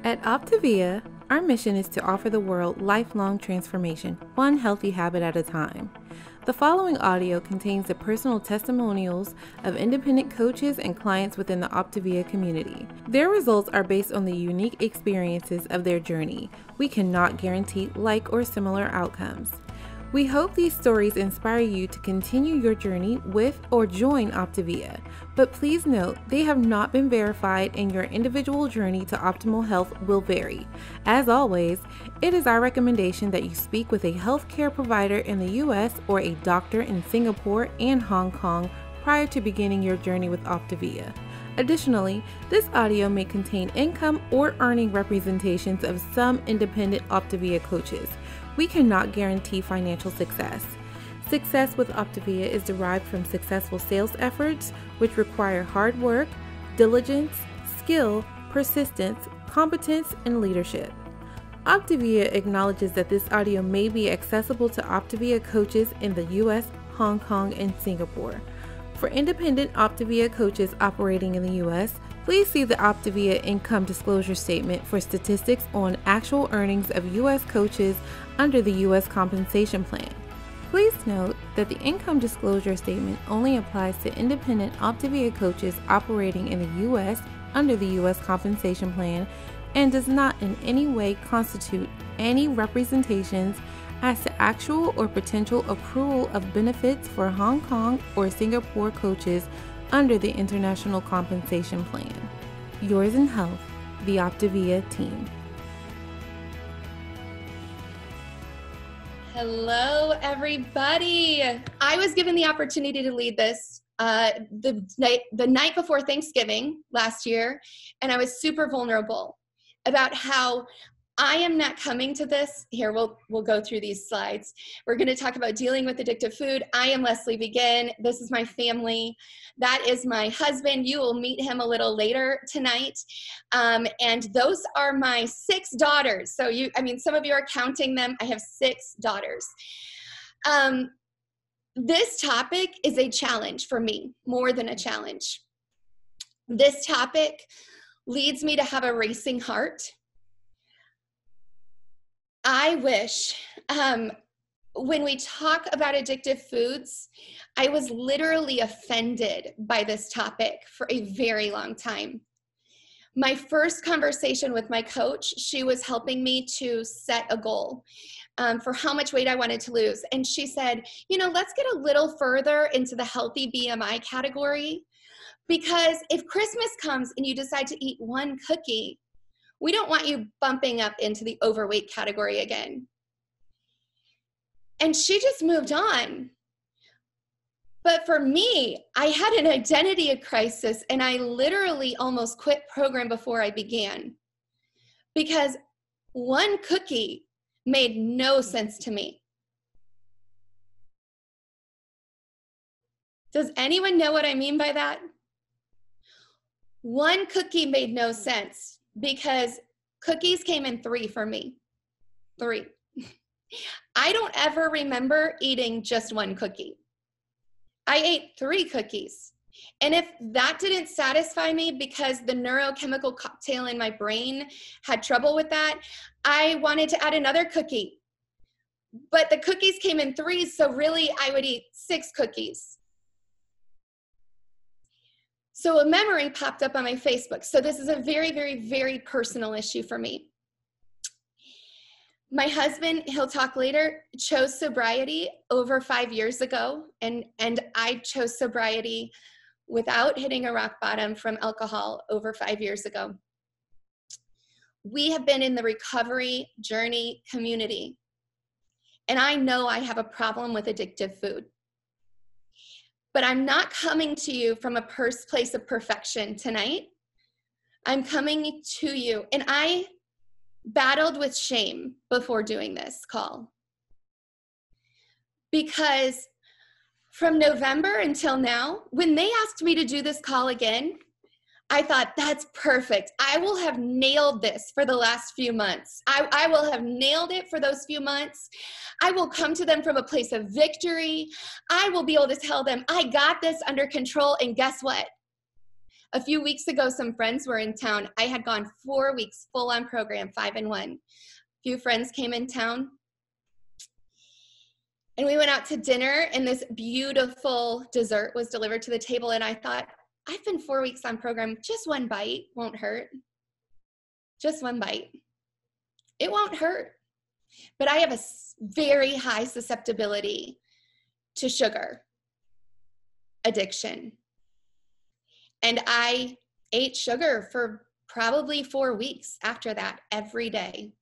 At Optavia, our mission is to offer the world lifelong transformation, one healthy habit at a time. The following audio contains the personal testimonials of independent coaches and clients within the Optavia community. Their results are based on the unique experiences of their journey. We cannot guarantee like or similar outcomes. We hope these stories inspire you to continue your journey with or join Optavia, but please note they have not been verified and your individual journey to optimal health will vary. As always, it is our recommendation that you speak with a healthcare provider in the US or a doctor in Singapore and Hong Kong prior to beginning your journey with Optavia. Additionally, this audio may contain income or earning representations of some independent Optavia coaches. We cannot guarantee financial success. Success with Optavia is derived from successful sales efforts, which require hard work, diligence, skill, persistence, competence, and leadership. Optavia acknowledges that this audio may be accessible to Optavia coaches in the US, Hong Kong, and Singapore. For independent Optavia coaches operating in the US, please see the Optavia Income Disclosure Statement for statistics on actual earnings of US coaches under the US Compensation Plan. Please note that the Income Disclosure Statement only applies to independent Optavia coaches operating in the US under the US Compensation Plan and does not in any way constitute any representations as to actual or potential accrual of benefits for Hong Kong or Singapore coaches under the International Compensation Plan. Yours in health, the Optavia team. Hello, everybody. I was given the opportunity to lead this the night before Thanksgiving last year, and I was super vulnerable about how I am not coming to this. Here, we'll go through these slides. We're going to talk about dealing with addictive food. I am Leslie Begin. This is my family. That is my husband. You will meet him a little later tonight. And those are my 6 daughters. So some of you are counting them. I have 6 daughters. This topic is a challenge for me, more than a challenge. This topic leads me to have a racing heart. I wish when we talk about addictive foods, I was literally offended by this topic for a very long time. My first conversation with my coach, she was helping me to set a goal for how much weight I wanted to lose. And she said, let's get a little further into the healthy BMI category, because if Christmas comes and you decide to eat one cookie, we don't want you bumping up into the overweight category again. And she just moved on. But for me, I had an identity crisis, and I literally almost quit program before I began, because one cookie made no sense to me. Does anyone know what I mean by that? One cookie made no sense, because cookies came in 3 for me. 3. I don't ever remember eating just one cookie. I ate 3 cookies. And if that didn't satisfy me because the neurochemical cocktail in my brain had trouble with that, I wanted to add another cookie. But the cookies came in 3s, so really I would eat 6 cookies. So a memory popped up on my Facebook. So this is a very, very, very personal issue for me. My husband, he'll talk later, chose sobriety over 5 years ago. And I chose sobriety without hitting a rock bottom from alcohol over 5 years ago. We have been in the recovery journey community. And I know I have a problem with addictive food. But I'm not coming to you from a place of perfection tonight. I'm coming to you. And I battled with shame before doing this call. Because from November until now, when they asked me to do this call again, I thought, that's perfect. I will have nailed this for the last few months. I will have nailed it for those few months. I will come to them from a place of victory. I will be able to tell them, I got this under control. And guess what? A few weeks ago, some friends were in town. I had gone 4 weeks full on program, 5 and 1. A few friends came in town, and we went out to dinner, and this beautiful dessert was delivered to the table. And I thought, I've been 4 weeks on program. Just one bite won't hurt. Just one bite. It won't hurt. But I have a very high susceptibility to sugar addiction. And I ate sugar for probably 4 weeks after that, every day.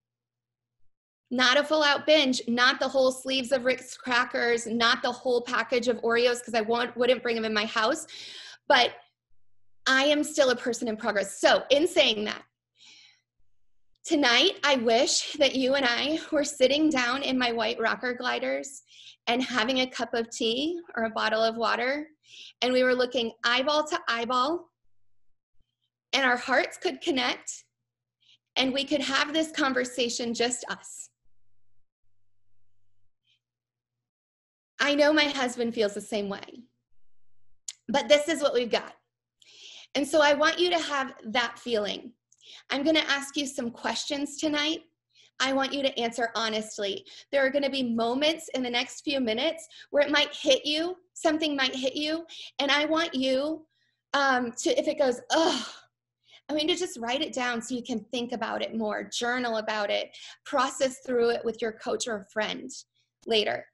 Not a full out binge, not the whole sleeves of Ritz crackers, not the whole package of Oreos, because I wouldn't bring them in my house, but I am still a person in progress. So in saying that, tonight, I wish that you and I were sitting down in my white rocker gliders and having a cup of tea or a bottle of water, and we were looking eyeball to eyeball, and our hearts could connect, and we could have this conversation, just us. I know my husband feels the same way, but this is what we've got. And so I want you to have that feeling. I'm going to ask you some questions tonight. I want you to answer honestly. There are going to be moments in the next few minutes where it might hit you, something might hit you, and I want you to, if it goes, oh, I mean, to just write it down so you can think about it more, journal about it, process through it with your coach or friend later.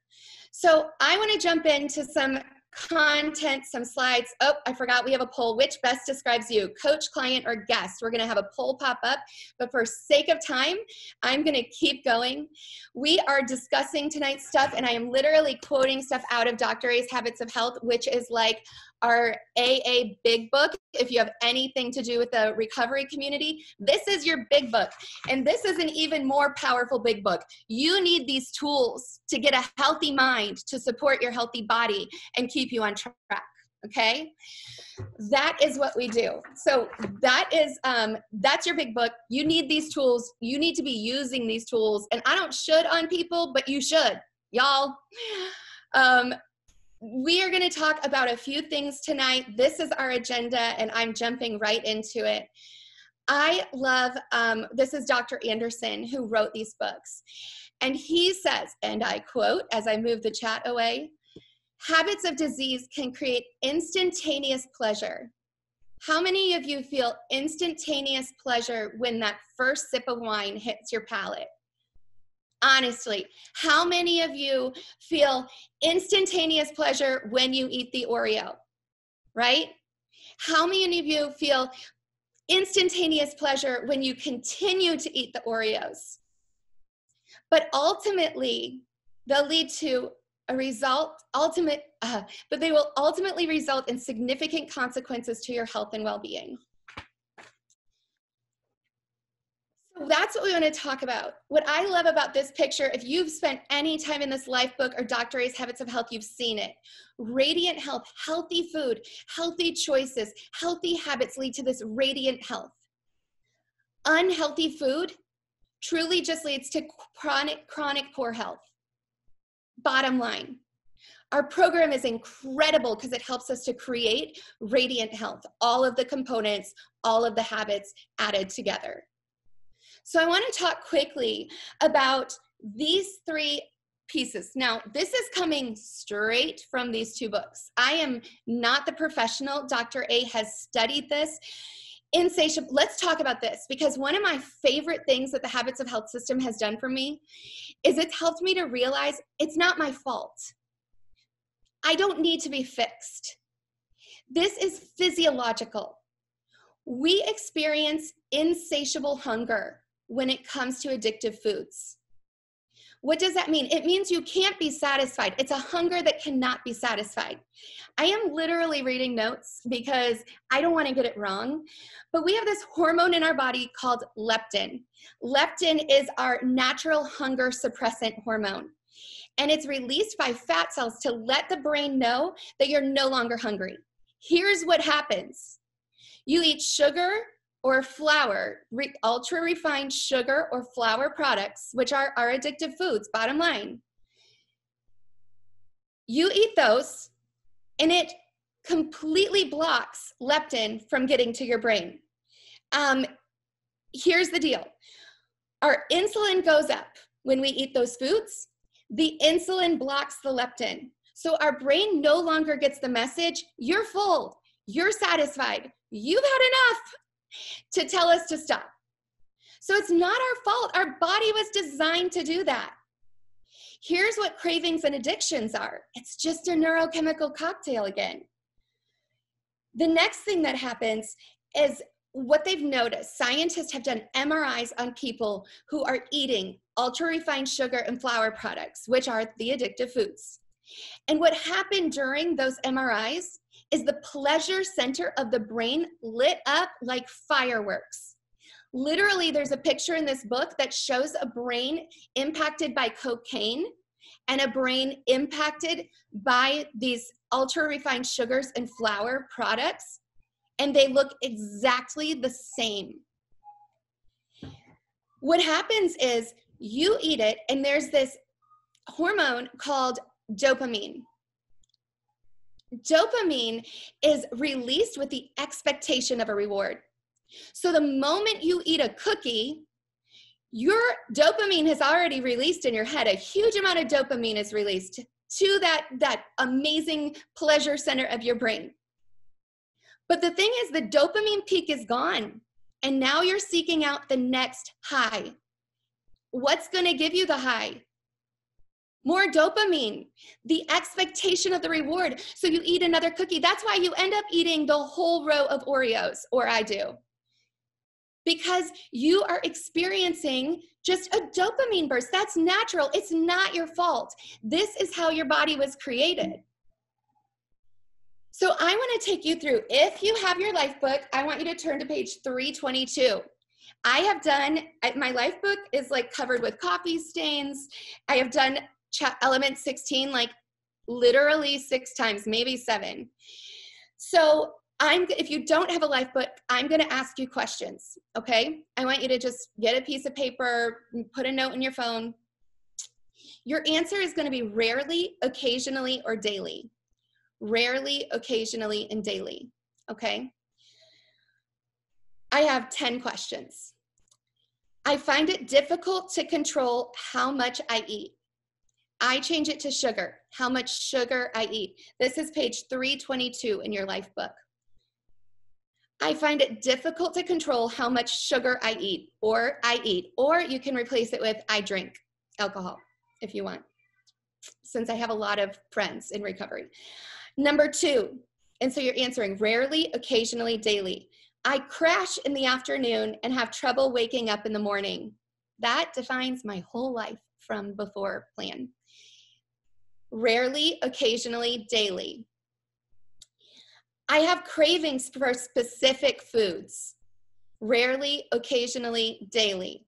So I want to jump into some content, some slides. Oh, I forgot we have a poll. Which best describes you, coach, client, or guest? We're going to have a poll pop up, but for sake of time, I'm going to keep going. We are discussing tonight's stuff, and I am literally quoting stuff out of Dr. A's Habits of Health, which is like our AA big book. If you have anything to do with the recovery community, this is your big book. And this is an even more powerful big book. You need these tools to get a healthy mind, to support your healthy body and keep you on track, okay? That is what we do. So that is, that's your big book. You need these tools. You need to be using these tools. And I don't should on people, but you should, y'all. We are going to talk about a few things tonight. This is our agenda, and I'm jumping right into it. I love, this is Dr. Anderson who wrote these books. And he says, and I quote as I move the chat away, habits of disease can create instantaneous pleasure. How many of you feel instantaneous pleasure when that first sip of wine hits your palate? Honestly, how many of you feel instantaneous pleasure when you eat the Oreo, right? How many of you feel instantaneous pleasure when you continue to eat the Oreos? But ultimately, they'll lead to a result, but they will ultimately result in significant consequences to your health and well-being. So that's what we want to talk about. What I love about this picture, if you've spent any time in this life book or Dr. A's Habits of Health, you've seen it. Radiant health, healthy food, healthy choices, healthy habits lead to this radiant health. Unhealthy food truly just leads to chronic poor health. Bottom line, our program is incredible because it helps us to create radiant health, all of the components, all of the habits added together. So I want to talk quickly about these three pieces. Now, this is coming straight from these two books. I am not the professional. Dr. A has studied this. Insatiable. Let's talk about this, because one of my favorite things that the Habits of Health system has done for me is it's helped me to realize it's not my fault. I don't need to be fixed. This is physiological. We experience insatiable hunger when it comes to addictive foods. What does that mean? It means you can't be satisfied. It's a hunger that cannot be satisfied. I am literally reading notes because I don't want to get it wrong, but we have this hormone in our body called leptin. Leptin is our natural hunger suppressant hormone, and it's released by fat cells to let the brain know that you're no longer hungry. Here's what happens. You eat sugar or flour, ultra refined sugar or flour products, which are our addictive foods, bottom line. You eat those, and it completely blocks leptin from getting to your brain. Here's the deal. Our insulin goes up when we eat those foods. The insulin blocks the leptin. So our brain no longer gets the message, you're full, you're satisfied, you've had enough, to tell us to stop. So it's not our fault. Our body was designed to do that. Here's what cravings and addictions are. It's just a neurochemical cocktail again. The next thing that happens is what they've noticed. Scientists have done MRIs on people who are eating ultra-refined sugar and flour products, which are the addictive foods. And what happened during those MRIs is the pleasure center of the brain lit up like fireworks. Literally, there's a picture in this book that shows a brain impacted by cocaine and a brain impacted by these ultra-refined sugars and flour products, and they look exactly the same. What happens is you eat it, and there's this hormone called dopamine. Dopamine is released with the expectation of a reward. So the moment you eat a cookie, your dopamine has already released in your head. A huge amount of dopamine is released to that amazing pleasure center of your brain. But the thing is, the dopamine peak is gone, and now you're seeking out the next high. What's going to give you the high? More dopamine, the expectation of the reward. So you eat another cookie. That's why you end up eating the whole row of Oreos, or I do. Because you are experiencing just a dopamine burst. That's natural. It's not your fault. This is how your body was created. So I want to take you through, if you have your life book, I want you to turn to page 322. I have done, my life book is like covered with coffee stains. I have done element 16 like literally 6 times, maybe 7. So if you don't have a life book, I'm going to ask you questions, okay? I want you to just get a piece of paper, put a note in your phone. Your answer is going to be rarely, occasionally, or daily. Rarely, occasionally, and daily, okay? I have 10 questions. I find it difficult to control how much I eat. I change it to sugar, how much sugar I eat. This is page 322 in your life book. I find it difficult to control how much sugar I eat, or you can replace it with I drink alcohol if you want, since I have a lot of friends in recovery. Number 2, and so you're answering rarely, occasionally, daily. I crash in the afternoon and have trouble waking up in the morning. That defines my whole life from before plan. Rarely, occasionally, daily. I have cravings for specific foods. Rarely, occasionally, daily.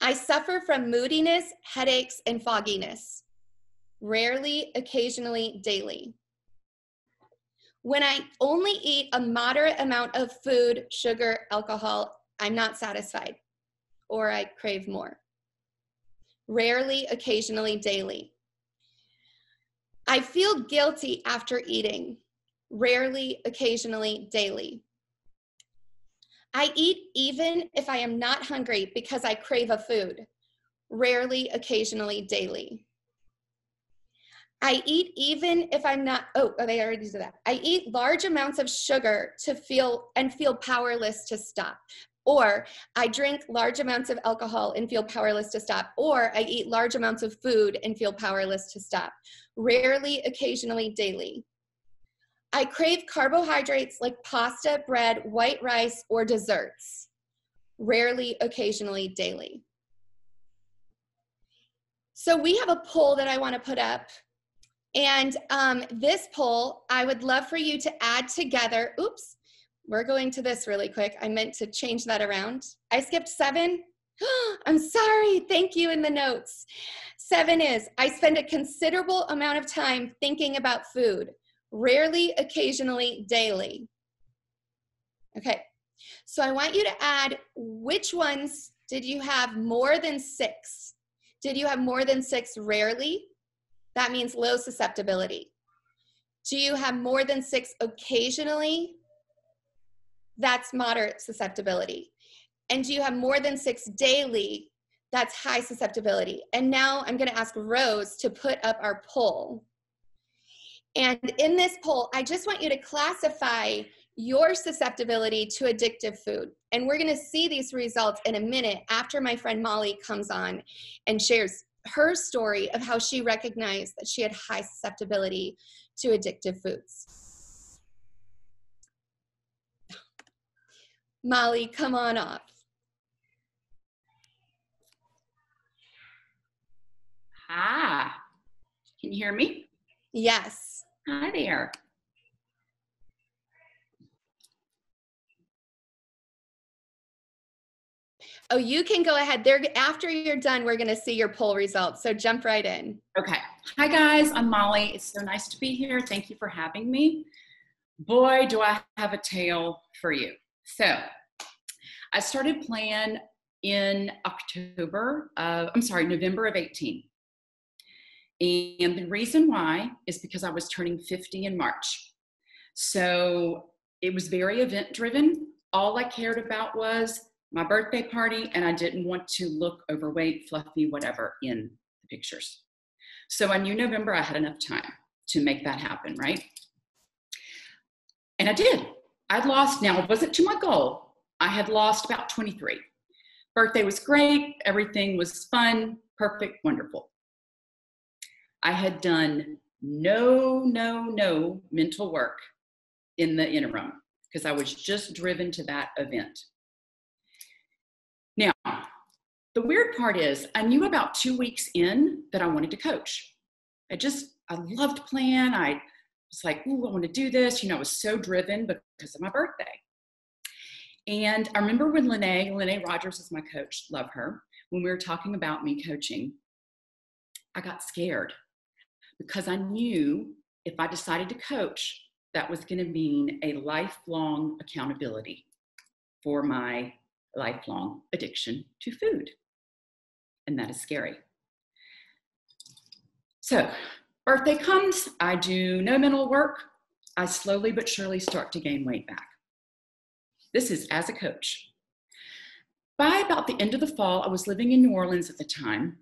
I suffer from moodiness, headaches, and fogginess. Rarely, occasionally, daily. When I only eat a moderate amount of food, sugar, alcohol, I'm not satisfied, or I crave more. Rarely, occasionally, daily. I feel guilty after eating. Rarely, occasionally, daily. I eat even if I am not hungry because I crave a food. Rarely, occasionally, daily. I eat even if I'm not, they already did that. I eat large amounts of sugar to feel powerless to stop. Or I drink large amounts of alcohol and feel powerless to stop. Or I eat large amounts of food and feel powerless to stop. Rarely, occasionally, daily. I crave carbohydrates like pasta, bread, white rice, or desserts. Rarely, occasionally, daily. So we have a poll that I want to put up. And this poll, I would love for you to add together. Oops, we're going to this really quick. I meant to change that around. I skipped 7. I'm sorry, thank you in the notes. 7 is, I spend a considerable amount of time thinking about food. Rarely, occasionally, daily. Okay, so I want you to add which ones did you have more than 6? Did you have more than 6 rarely? That means low susceptibility. Do you have more than 6 occasionally? That's moderate susceptibility. And do you have more than 6 daily? That's high susceptibility. And now I'm going to ask Rose to put up our poll. And in this poll, I just want you to classify your susceptibility to addictive food. And we're going to see these results in a minute after my friend Molly comes on and shares her story of how she recognized that she had high susceptibility to addictive foods. Molly, come on off. Hi, can you hear me? Yes. Hi there. Oh, you can go ahead. After you're done, we're going to see your poll results. So jump right in. Okay. Hi guys, I'm Molly. It's so nice to be here. Thank you for having me. Boy, do I have a tale for you. So I started playing in November of 18. And the reason why is because I was turning 50 in March. So it was very event driven. All I cared about was my birthday party, and I didn't want to look overweight, fluffy, whatever in the pictures. So I knew November I had enough time to make that happen, right? And I did. I'd lost, now it wasn't to my goal. I had lost about 23. Birthday was great. Everything was fun, perfect, wonderful. I had done no mental work in the interim because I was just driven to that event. Now, the weird part is I knew about 2 weeks in that I wanted to coach. I loved playing. I was like, ooh, I want to do this. You know, I was so driven because of my birthday. And I remember when Lene Rogers is my coach, love her, when we were talking about me coaching, I got scared because I knew if I decided to coach, that was going to mean a lifelong accountability for my lifelong addiction to food. And that is scary. So, birthday comes, I do no mental work. I slowly but surely start to gain weight back. This is as a coach. By about the end of the fall, I was living in New Orleans at the time.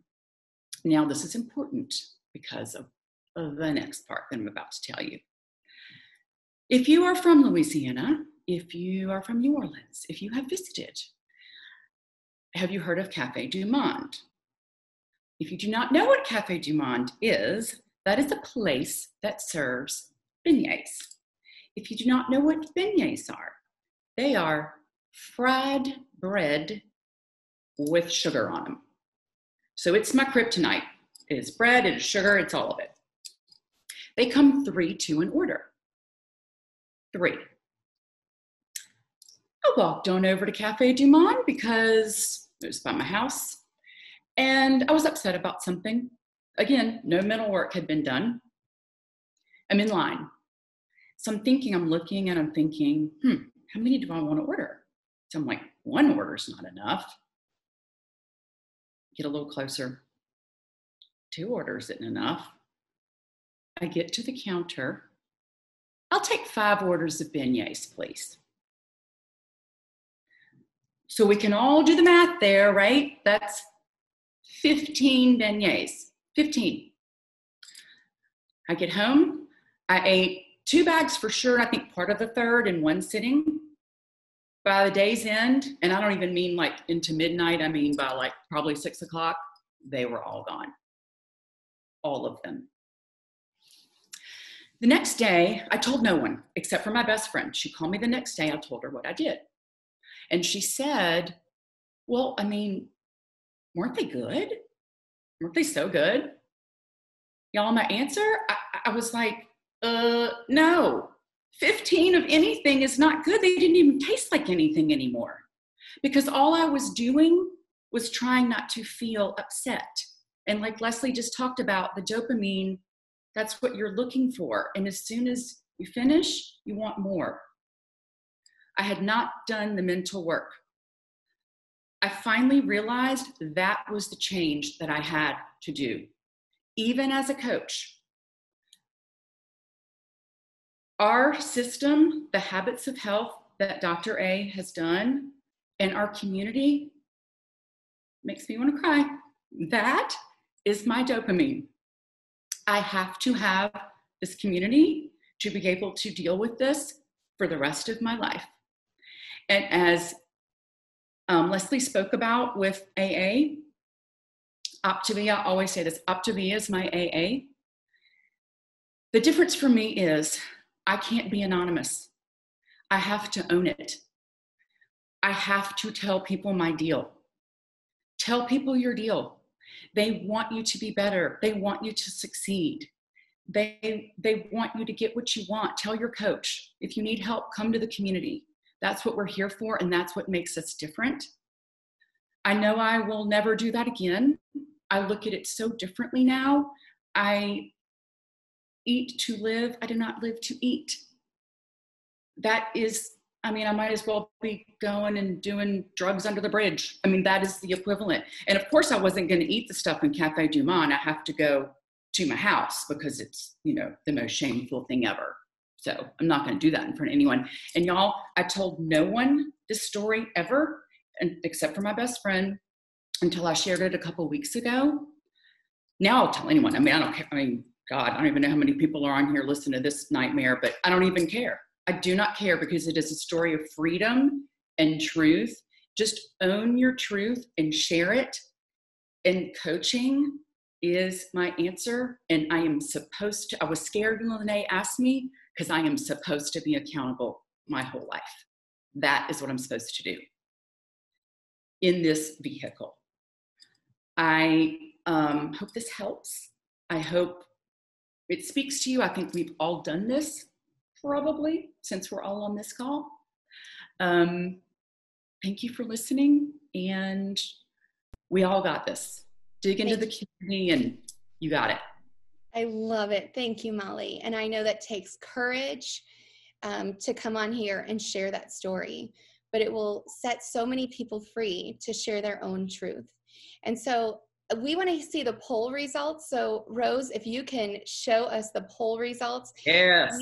Now, this is important because of the next part that I'm about to tell you. If you are from Louisiana, if you are from New Orleans, if you have visited, have you heard of Café du Monde? If you do not know what Café du Monde is, that is a place that serves beignets. If you do not know what beignets are, they are fried bread with sugar on them. So it's my kryptonite. It is bread, it is sugar, it's all of it. They come 3 to an order. 3. I walked on over to Café du Monde because it was by my house and I was upset about something. Again, no mental work had been done. I'm in line. So I'm looking and I'm thinking, how many do I want to order? So I'm like, 1 order's not enough. Get a little closer. 2 orders isn't enough. I get to the counter. I'll take 5 orders of beignets, please. So we can all do the math there, right? That's 15 beignets, 15. I get home, I ate 2 bags for sure, I think part of the 3rd in 1 sitting. By the day's end, and I don't even mean like into midnight, I mean by like probably 6 o'clock, they were all gone. All of them. The next day, I told no one except for my best friend. She called me the next day, I told her what I did. And she said, well, I mean, weren't they good? Weren't they so good? Y'all, my answer, I was like, no. 15 of anything is not good. They didn't even taste like anything anymore. Because all I was doing was trying not to feel upset. And like Leslie just talked about, the dopamine, that's what you're looking for. And as soon as you finish, you want more. I had not done the mental work. I finally realized that was the change that I had to do, even as a coach. Our system, the habits of health that Dr. A has done, and our community makes me want to cry. That is my dopamine. I have to have this community to be able to deal with this for the rest of my life. And as Leslie spoke about with AA, Optavia, I always say this, Optavia is my AA. The difference for me is I can't be anonymous. I have to own it. I have to tell people my deal. Tell people your deal. They want you to be better. They want you to succeed. They want you to get what you want. Tell your coach. If you need help, come to the community. That's what we're here for, and that's what makes us different. I know I will never do that again. I look at it so differently now. I eat to live. I do not live to eat. That is, I might as well be going and doing drugs under the bridge. That is the equivalent. And of course I wasn't going to eat the stuff in Cafe Du Monde. I have to go to my house because it's, the most shameful thing ever. So I'm not going to do that in front of anyone. And y'all, I told no one this story ever, except for my best friend, until I shared it a couple weeks ago. Now I'll tell anyone. I don't care. God, I don't even know how many people are on here listening to this nightmare, but I don't even care. I do not care because it is a story of freedom and truth. Just own your truth and share it. And coaching is my answer. And I was scared when Lene asked me because I am supposed to be accountable my whole life. That is what I'm supposed to do in this vehicle. I hope this helps. I hope it speaks to you. I think we've all done this probably since we're all on this call. Thank you for listening, and we all got this. Dig into the community and you got it. I love it. Thank you, Molly. And I know that takes courage to come on here and share that story, but it will set so many people free to share their own truth. And so we want to see the poll results. So Rose, if you can show us the poll results. Yes.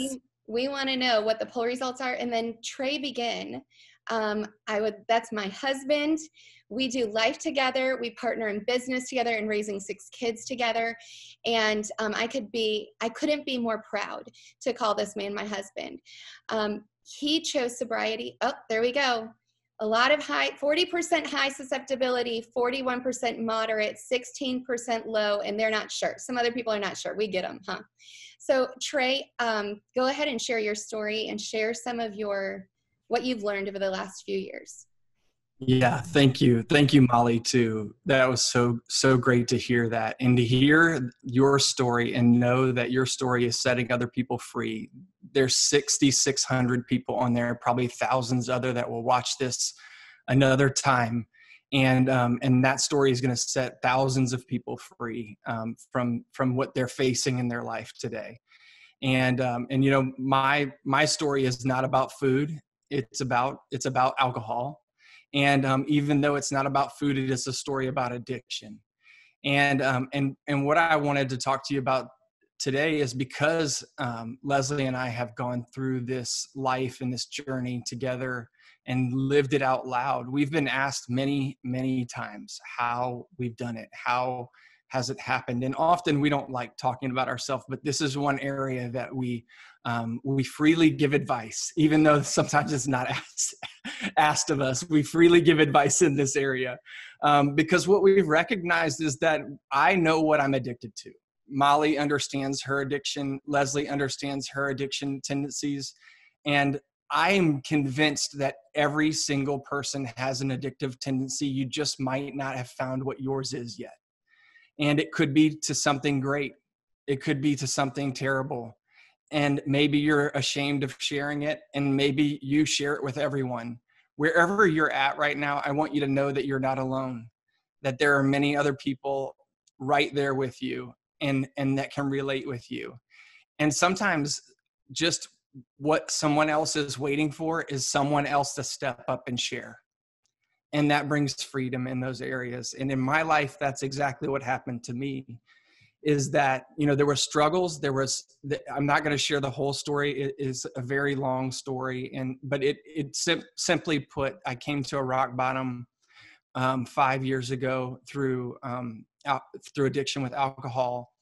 We want to know what the poll results are. And then Trey Begin. That's my husband. We do life together. We partner in business together and raising 6 kids together. And I couldn't be more proud to call this man my husband. He chose sobriety. Oh, there we go. A lot of 40% high susceptibility, 41% moderate, 16% low, and they're not sure. Some other people are not sure. We get them, huh? So Trey, go ahead and share your story and share some of what you've learned over the last few years. Yeah, thank you. Thank you, Molly, too. That was so great to hear that, and to hear your story and know that your story is setting other people free. There's 6,600 people on there, probably thousands other that will watch this another time. And that story is going to set thousands of people free from what they're facing in their life today. And my story is not about food. It's about alcohol. And even though it's not about food, it is a story about addiction. And what I wanted to talk to you about today is because Leslie and I have gone through this life and this journey together and lived it out loud. We've been asked many, many times how we've done it, how has it happened? And often we don't like talking about ourselves, but this is one area that we freely give advice, even though sometimes it's not asked of us. We freely give advice in this area because what we've recognized is that I know what I'm addicted to. Molly understands her addiction. Leslie understands her addiction tendencies. And I am convinced that every single person has an addictive tendency. You just might not have found what yours is yet. And it could be to something great. It could be to something terrible. And maybe you're ashamed of sharing it, and maybe you share it with everyone. Wherever you're at right now, I want you to know that you're not alone, that there are many other people right there with you and that can relate with you. And sometimes just what someone else is waiting for is someone else to step up and share. And that brings freedom in those areas. And in my life, that's exactly what happened to me. is that, there were struggles. I'm not going to share the whole story. It is a very long story. But simply put, I came to a rock bottom 5 years ago through addiction with alcohol.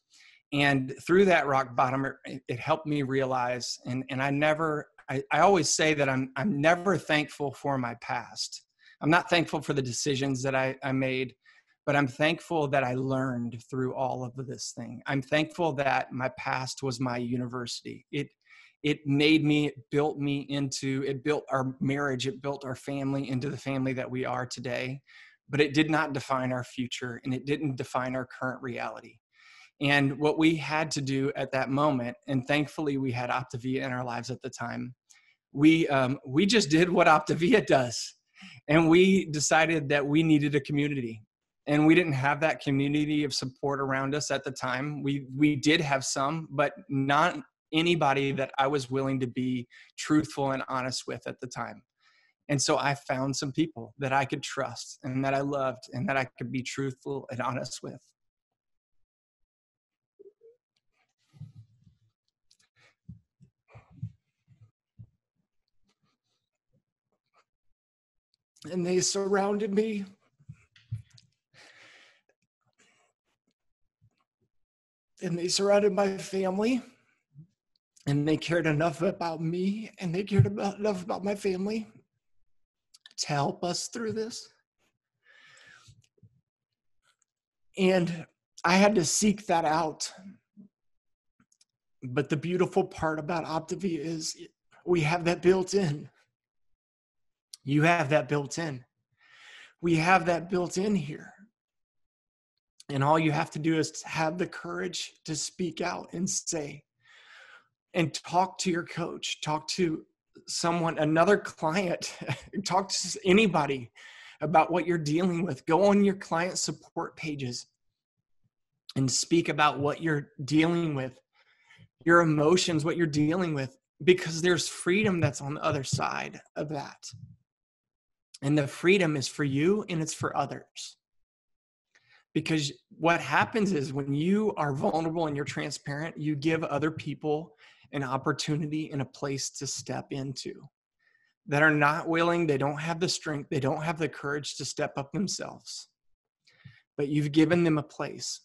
And through that rock bottom, it helped me realize, and I always say that I'm never thankful for my past. I'm not thankful for the decisions that I made, but I'm thankful that I learned through all of this thing. I'm thankful that my past was my university. It made me, it built our marriage, it built our family into the family that we are today, but it did not define our future, and it didn't define our current reality. And what we had to do at that moment, and thankfully we had Optavia in our lives at the time, we just did what Optavia does. And we decided that we needed a community. And we didn't have that community of support around us at the time. We did have some, but not anybody that I was willing to be truthful and honest with at the time. And so I found some people that I could trust and that I loved and that I could be truthful and honest with. And they surrounded me. And they surrounded my family. And they cared enough about me, and they cared enough about my family to help us through this. And I had to seek that out. But the beautiful part about Optavia is we have that built in. You have that built in. We have that built in here. And all you have to do is have the courage to speak out and say, and talk to your coach, talk to someone, another client, talk to anybody about what you're dealing with. Go on your client support pages and speak about what you're dealing with, your emotions, what you're dealing with, because there's freedom that's on the other side of that. And the freedom is for you and it's for others. Because what happens is when you are vulnerable and you're transparent, you give other people an opportunity and a place to step into that are not willing, they don't have the strength, they don't have the courage to step up themselves. But you've given them a place.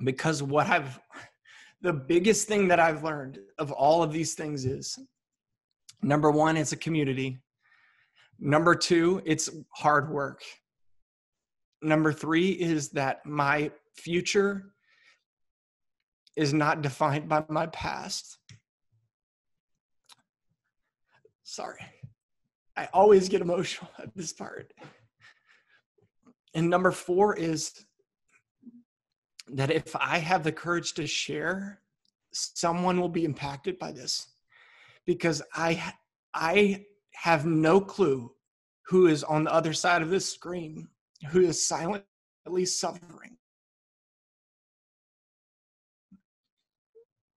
Because the biggest thing that I've learned of all of these things is, number one, it's a community. Number two, it's hard work. Number three is that my future is not defined by my past. Sorry. I always get emotional at this part. And number four is that if I have the courage to share, someone will be impacted by this. Because I have no clue who is on the other side of this screen, who is silently suffering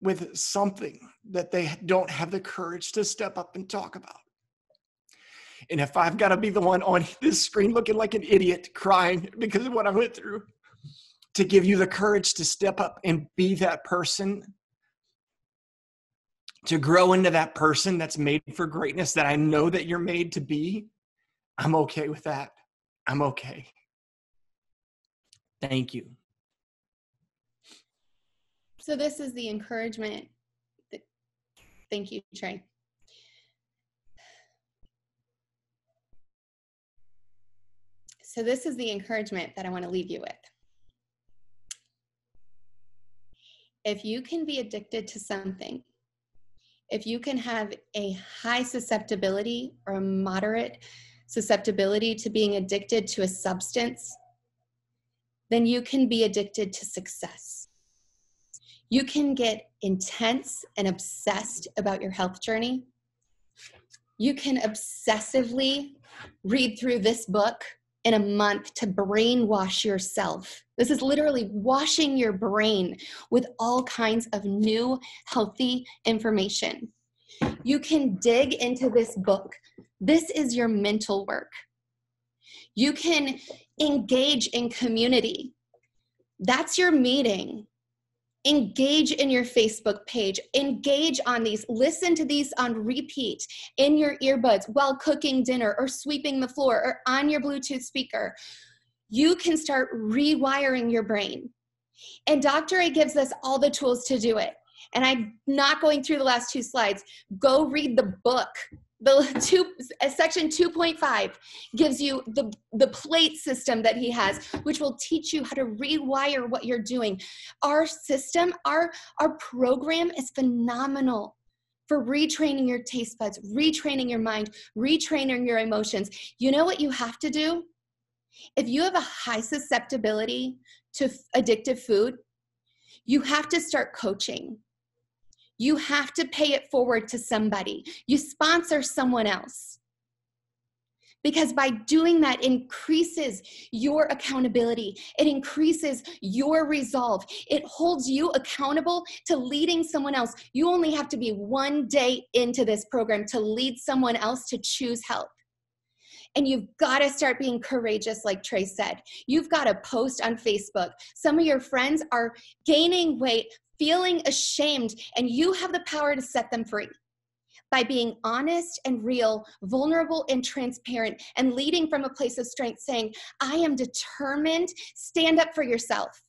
with something that they don't have the courage to step up and talk about. And if I've got to be the one on this screen looking like an idiot crying because of what I went through, to give you the courage to step up and be that person, to grow into that person that's made for greatness that I know that you're made to be, I'm okay with that. I'm okay. Thank you. So this is the encouragement. Thank you, Trey. So this is the encouragement that I want to leave you with. If you can be addicted to something, if you can have a high susceptibility or a moderate susceptibility to being addicted to a substance, then you can be addicted to success. You can get intense and obsessed about your health journey. You can obsessively read through this book in a month to brainwash yourself. This is literally washing your brain with all kinds of new, healthy information. You can dig into this book. This is your mental work. You can engage in community. That's your meeting Engage in your Facebook page, engage on these, listen to these on repeat in your earbuds while cooking dinner or sweeping the floor or on your Bluetooth speaker. You can start rewiring your brain. And Dr. A gives us all the tools to do it. And I'm not going through the last 2 slides. Go read the book. Section 2.5 gives you the plate system that he has, which will teach you how to rewire what you're doing. Our system, our program is phenomenal for retraining your taste buds, retraining your mind, retraining your emotions. You know what you have to do? If you have a high susceptibility to addictive food, you have to start coaching. You have to pay it forward to somebody. You sponsor someone else. Because by doing that increases your accountability. It increases your resolve. It holds you accountable to leading someone else. You only have to be 1 day into this program to lead someone else to choose help. And you've got to start being courageous, like Trey said. You've got to post on Facebook. Some of your friends are gaining weight, feeling ashamed, and you have the power to set them free by being honest and real, vulnerable and transparent, and leading from a place of strength, saying, I am determined. Stand up for yourself,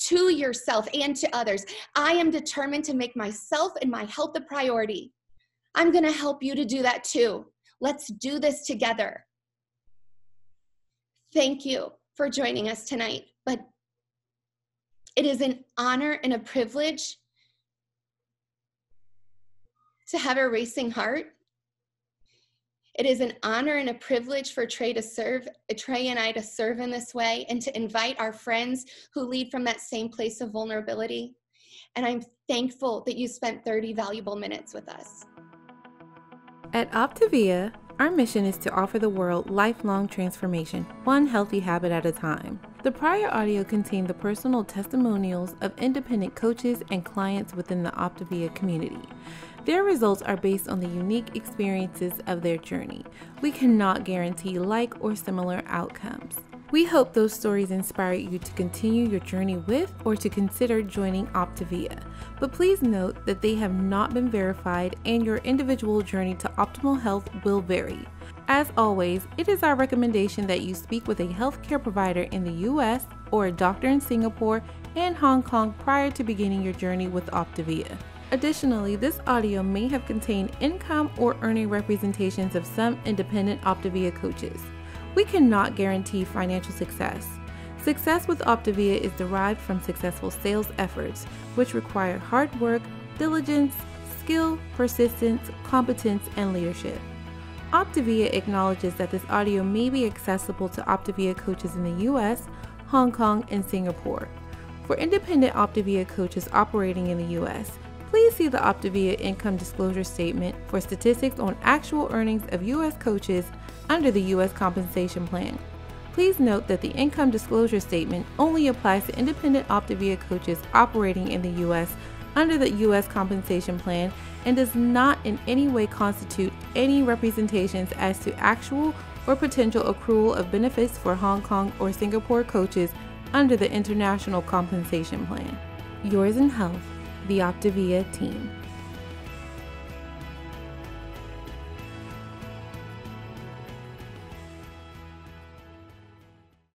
to yourself and to others. I am determined to make myself and my health a priority. I'm going to help you to do that too. Let's do this together. Thank you for joining us tonight. But it is an honor and a privilege to have a racing heart. It is an honor and a privilege for Trey and I to serve in this way and to invite our friends who lead from that same place of vulnerability. And I'm thankful that you spent 30 valuable minutes with us. At Optavia, our mission is to offer the world lifelong transformation, one healthy habit at a time. The prior audio contained the personal testimonials of independent coaches and clients within the Optavia community. Their results are based on the unique experiences of their journey. We cannot guarantee like or similar outcomes. We hope those stories inspire you to continue your journey with or to consider joining Optavia. But please note that they have not been verified and your individual journey to optimal health will vary. As always, it is our recommendation that you speak with a healthcare provider in the US or a doctor in Singapore and Hong Kong prior to beginning your journey with Optavia. Additionally, this audio may have contained income or earning representations of some independent Optavia coaches. We cannot guarantee financial success. Success with Optavia is derived from successful sales efforts, which require hard work, diligence, skill, persistence, competence, and leadership. Optavia acknowledges that this audio may be accessible to Optavia coaches in the US, Hong Kong, and Singapore. For independent Optavia coaches operating in the US, please see the Optavia Income Disclosure Statement for statistics on actual earnings of U.S. coaches under the U.S. Compensation Plan. Please note that the Income Disclosure Statement only applies to independent Optavia coaches operating in the U.S. under the U.S. Compensation Plan and does not in any way constitute any representations as to actual or potential accrual of benefits for Hong Kong or Singapore coaches under the International Compensation Plan. Yours in health, the Optavia team.